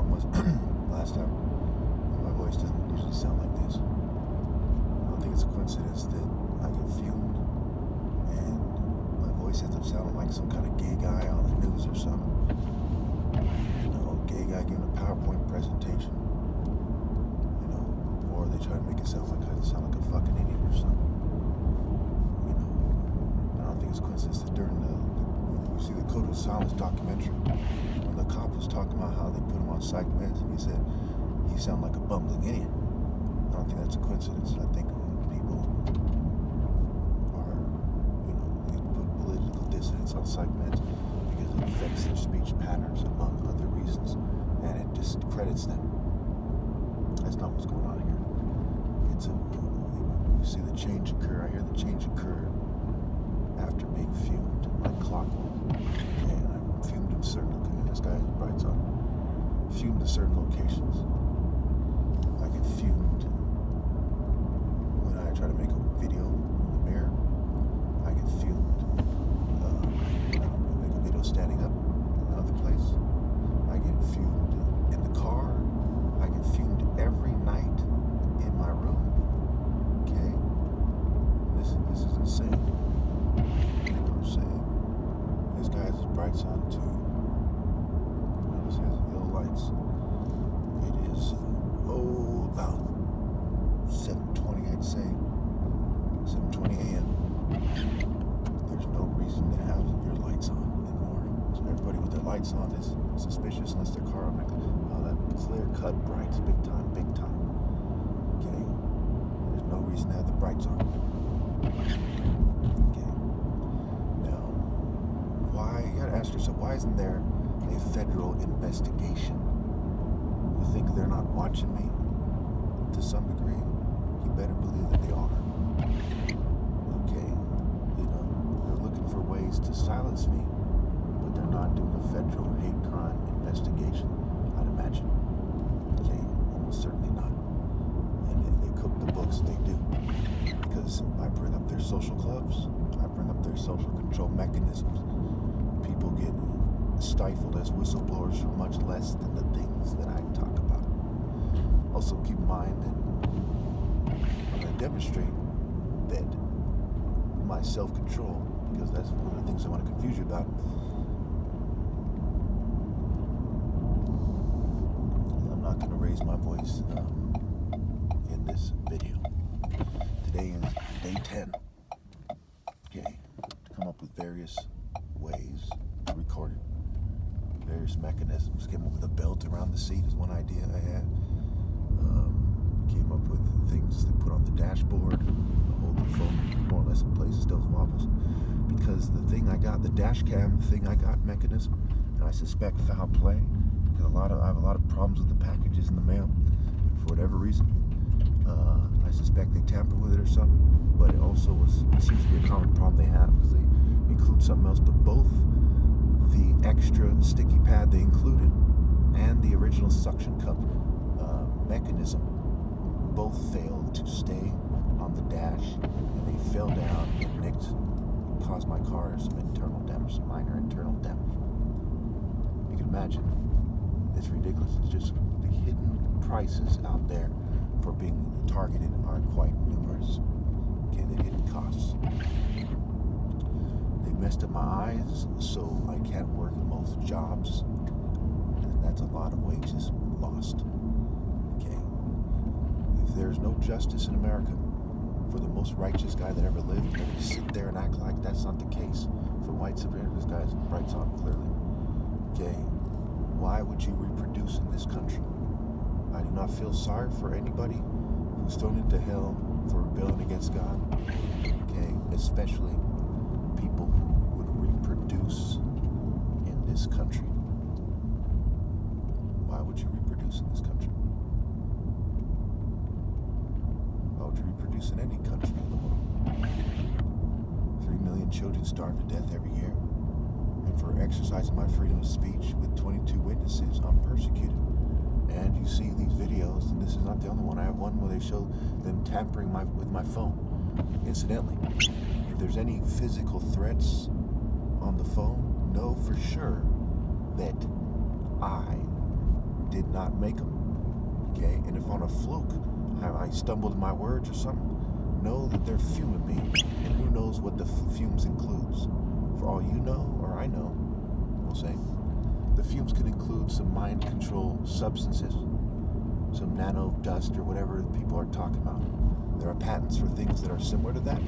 problem was last time my voice doesn't usually sound like this. I don't think it's a coincidence that I get fumed and my voice ends up sounding like some kind of gay guy on the news or something. You know, gay guy giving a PowerPoint presentation. You know, or they try to make it sound like a fucking idiot or something. You know, I don't think it's a coincidence that during we see the Code of Silence documentary, when the cop was talking about how they put him on psych meds, and he said he sounded like a bumbling idiot. I don't think that's a coincidence. I think people are, you know, they put political dissidents on psych meds because it affects their speech patterns among other reasons, and it discredits them. That's not what's going on here. It's a, you see the change occur. I hear the change occur after being fumed like clockwork. Okay, and I'm fumed in certain locations. This guy has brights on. Fumed in certain locations. I get fumed when I try to make a video in the mirror. I get fumed when I make a video standing up in another place. I get fumed in the car. I get fumed every night in my room. Okay? This is insane. You know what I'm saying? This guy has his brights on too. Notice he has yellow lights. It is about 7:20, I'd say. 7:20 a.m. There's no reason to have your lights on in the morning. So everybody with their lights on is suspicious unless their car on. Oh, that clear cut brights, big time, big time. Okay. There's no reason to have the brights on. You gotta ask yourself, why isn't there a federal investigation? You think they're not watching me to some degree? You better believe that they are. Okay, you know, they're looking for ways to silence me, but they're not doing a federal hate crime investigation, I'd imagine. Okay, almost certainly not. And they cook the books, they do. Because I bring up their social clubs, I bring up their social control mechanisms. People get stifled as whistleblowers for much less than the things that I talk about. Also keep in mind that I'm going to demonstrate that my self-control, because that's one of the things I want to confuse you about. I'm not going to raise my voice in this video. Today is day 10. Okay, to come up with various ways to record it. Various mechanisms. Came up with a belt around the seat is one idea I had. Came up with things to put on the dashboard to hold the phone more or less in place, still wobbles. Because the thing I got, the dash cam thing I got mechanism, and I suspect foul play, because I have a lot of problems with the packages in the mail for whatever reason. I suspect they tampered with it or something, but it also it seems to be a common problem they have, because they include something else, but both the extra sticky pad they included and the original suction cup mechanism both failed to stay on the dash, and they fell down and nicked, caused my car some internal damage, some minor internal damage. You can imagine, it's ridiculous. It's just the hidden prices out there for being targeted are quite numerous. Okay, the hidden costs. They messed up my eyes, so I can't work most jobs, and that's a lot of wages lost. Okay, if there's no justice in America for the most righteous guy that ever lived, they just sit there and act like that's not the case. For white supremacists, this guy's brights on clearly. Okay, why would you reproduce in this country? I do not feel sorry for anybody who's thrown into hell for rebelling against God. Okay, especially people who would reproduce in this country. Why would you reproduce in this country? Why would you reproduce in any country in the world? 3 million children starve to death every year. And for exercising my freedom of speech with 22 witnesses, I'm persecuted. And you see these videos, and this is not the only one. I have one where they show them tampering with my phone. Incidentally, if there's any physical threats on the phone, know for sure that I did not make them. Okay, and if on a fluke I stumbled in my words or something, know that they're fuming me, and who knows what the fumes includes. For all you know, or I know, we'll say, the fumes could include some mind control substances, some nano dust or whatever people are talking about. There are patents for things that are similar to that.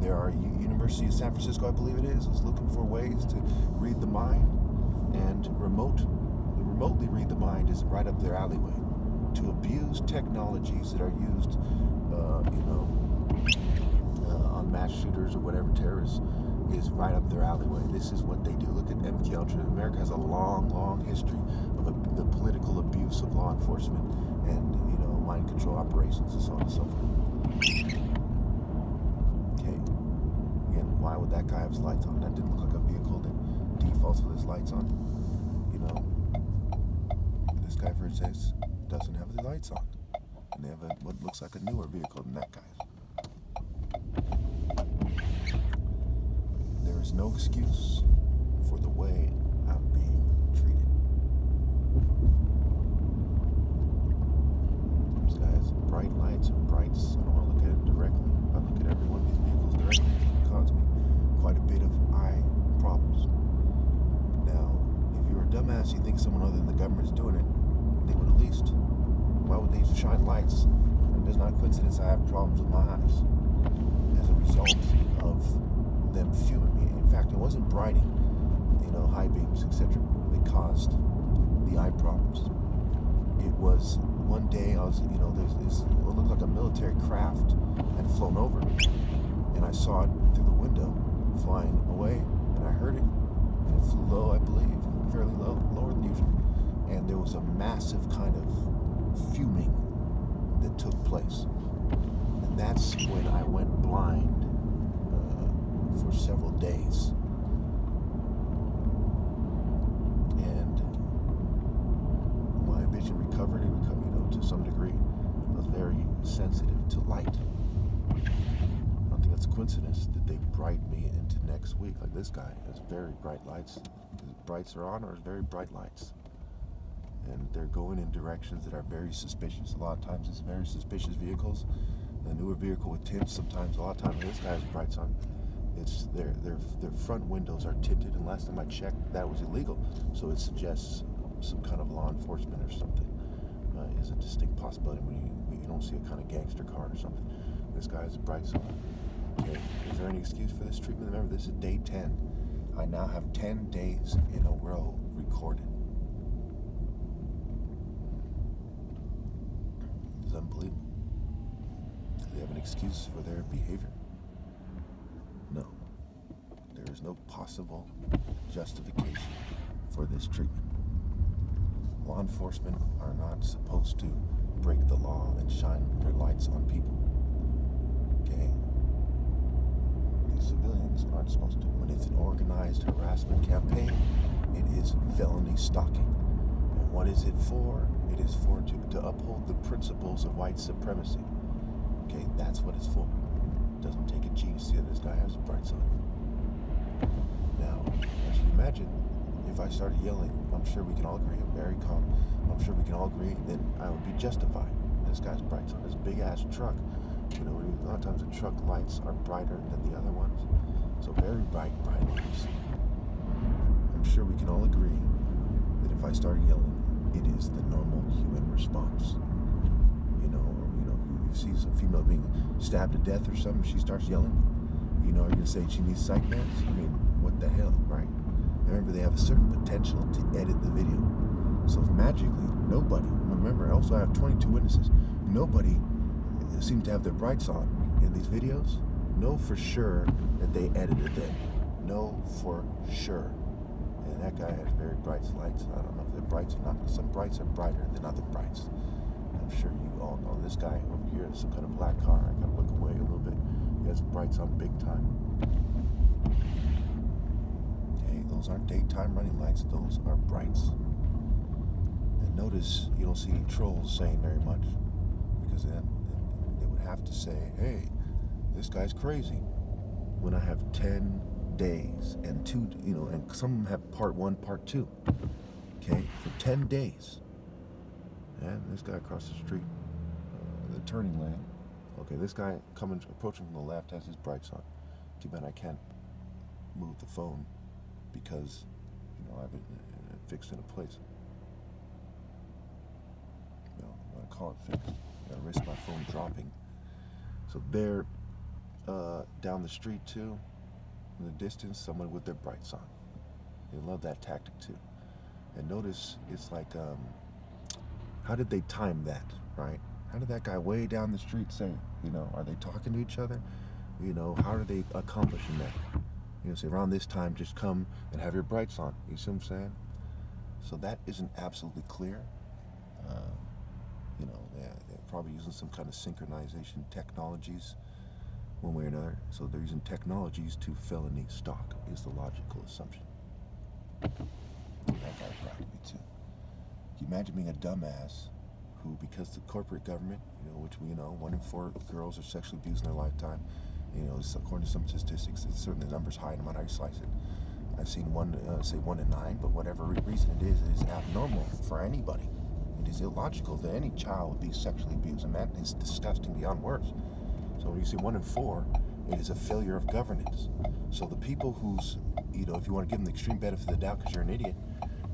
There are University of San Francisco, I believe it is looking for ways to read the mind, and remotely read the mind is right up their alleyway. To abuse technologies that are used, on mass shooters or whatever, terrorists, is right up their alleyway. This is what they do. Look at MK Ultra. America has a long, long history of the political abuse of law enforcement and mind control operations and so on and so forth. Okay. Again, why would that guy have his lights on? That didn't look like a vehicle that defaults with his lights on. This guy, for instance, doesn't have the lights on, and they have what looks like a newer vehicle than that guy's. There is no excuse for the way I'm being treated. This guy has bright lights or brights. I don't want to look at it directly. If I look at every one of these vehicles directly, it can cause me quite a bit of eye problems. Now, if you're a dumbass, you think someone other than the government's doing it, they would at least. Why would they shine lights? And it's not a coincidence I have problems with my eyes as a result of them fuming me. In fact, it wasn't brighting, high beams, etc. that caused the eye problems. It was one day I was, there's this, what looked like a military craft had flown over, and I saw it through the window flying away, and I heard it, and it flew low, I believe, fairly low, lower than usual, and there was a massive kind of fuming that took place, and that's when I went blind for several days. And my vision recovered, to some degree. I was very sensitive to light. I don't think it's a coincidence that they bright me into next week. Like this guy has very bright lights. His brights are on, or his very bright lights. And they're going in directions that are very suspicious. A lot of times it's very suspicious vehicles. The newer vehicle with tints, sometimes, a lot of times this guy has brights on. It's their front windows are tinted, and last time I checked, that was illegal. So it suggests some kind of law enforcement or something is a distinct possibility when you don't see a kind of gangster car or something. This guy has brights on. Okay, is there any excuse for this treatment? Remember, this is day 10. I now have 10 days in a row recorded. It's unbelievable. Do they have an excuse for their behavior? No. There is no possible justification for this treatment. Law enforcement are not supposed to break the law and shine their lights on people. Okay? These civilians aren't supposed to. When it's an organized harassment campaign, it is felony stalking. And what is it for? It is for to uphold the principles of white supremacy. Okay, that's what it's for. It doesn't take a genius to see that this guy has brights on. Now, as you imagine, if I started yelling, I'm sure we can all agree, I'm very calm, I'm sure we can all agree that I would be justified. This guy's brights on this big ass truck. A lot of times the truck lights are brighter than the other ones. So very bright lights. I'm sure we can all agree that if I started yelling, it is the normal human response. If you see some female being stabbed to death or something, she starts yelling, are you going to say she needs psych meds? I mean, what the hell, right? Remember, they have a certain potential to edit the video. So if magically, nobody, remember, I also have 22 witnesses, nobody seems to have their brights on in these videos. Know for sure that they edited them. Know for sure. And that guy has very bright lights. I don't know if they're brights or not. Some brights are brighter than other brights. I'm sure you all know. This guy over here is some kind of black car. I gotta look away a little bit. He has brights on big time. Those aren't daytime running lights, those are brights. And notice you don't see any trolls saying very much, because then they would have to say, hey, this guy's crazy. When I have 10 days and and some of them have part 1, part 2. Okay, for 10 days, And this guy across the street, the turning lane. Okay, this guy approaching from the left has his brights on. Too bad I can't move the phone because, I have it fixed in a place. I'm gonna call it fixed. I gotta risk my phone dropping. So there, down the street too, in the distance, someone with their brights on. They love that tactic too. And notice it's like, how did they time that, right? How did that guy way down the street say, are they talking to each other? How are they accomplishing that? Say around this time, just come and have your brights on. You see what I'm saying? So that isn't absolutely clear. They're probably using some kind of synchronization technologies one way or another. So they're using technologies to felony stalk is the logical assumption. That guy practically too. Can you imagine being a dumbass who, because the corporate government, which we know, 1 in 4 girls are sexually abused in their lifetime. According to some statistics, it's certainly the number's high no matter how you slice it. I've seen say 1 in 9, but whatever reason it is abnormal for anybody. It is illogical that any child would be sexually abused, and that is disgusting beyond words. So when you say 1 in 4, it is a failure of governance. So the people who's, if you want to give them the extreme benefit of the doubt because you're an idiot,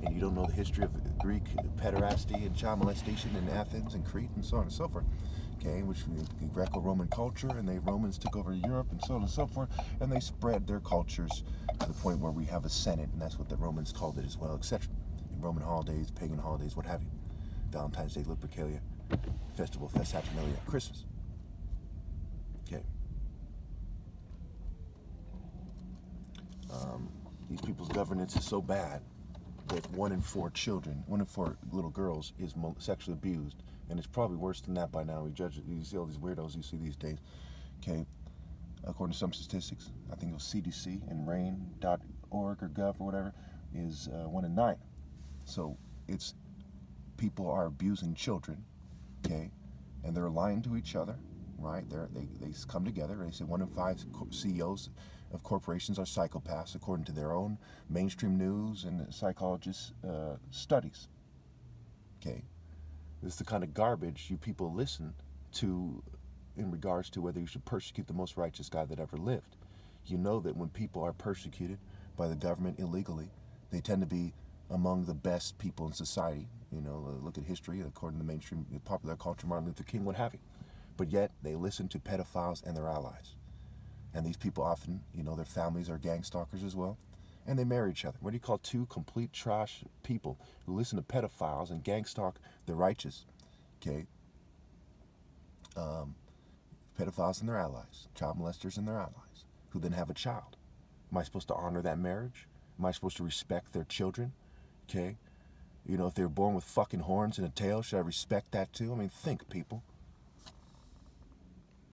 and you don't know the history of Greek pederasty and child molestation in Athens and Crete and so on and so forth, okay, which the Greco-Roman culture, and the Romans took over Europe and so on and so forth, and they spread their cultures to the point where we have a Senate, and that's what the Romans called it as well, etc. In Roman holidays, pagan holidays, what have you. Valentine's Day, Lupercalia, Festival, Saturnalia, Christmas. Okay. These people's governance is so bad that 1 in 4 children, 1 in 4 little girls is sexually abused, and it's probably worse than that by now. We judge it. You see all these weirdos you see these days. Okay, according to some statistics, I think it was CDC and RAIN.org or gov or whatever, is 1 in 9. So it's people are abusing children, okay, and they're lying to each other, right? They come together and they say 1 in 5 CEOs of corporations are psychopaths according to their own mainstream news and psychologists' studies. Okay, this is the kind of garbage you people listen to in regards to whether you should persecute the most righteous guy that ever lived. You know that when people are persecuted by the government illegally, they tend to be among the best people in society. Look at history, according to the mainstream popular culture, Martin Luther King, what have you. But yet, they listen to pedophiles and their allies. And these people often, their families are gang stalkers as well. And they marry each other. What do you call 2 complete trash people who listen to pedophiles and gang stalk the righteous? Okay? Pedophiles and their allies. Child molesters and their allies. Who then have a child. Am I supposed to honor that marriage? Am I supposed to respect their children? Okay? If they were born with fucking horns and a tail, should I respect that too? I mean, think, people.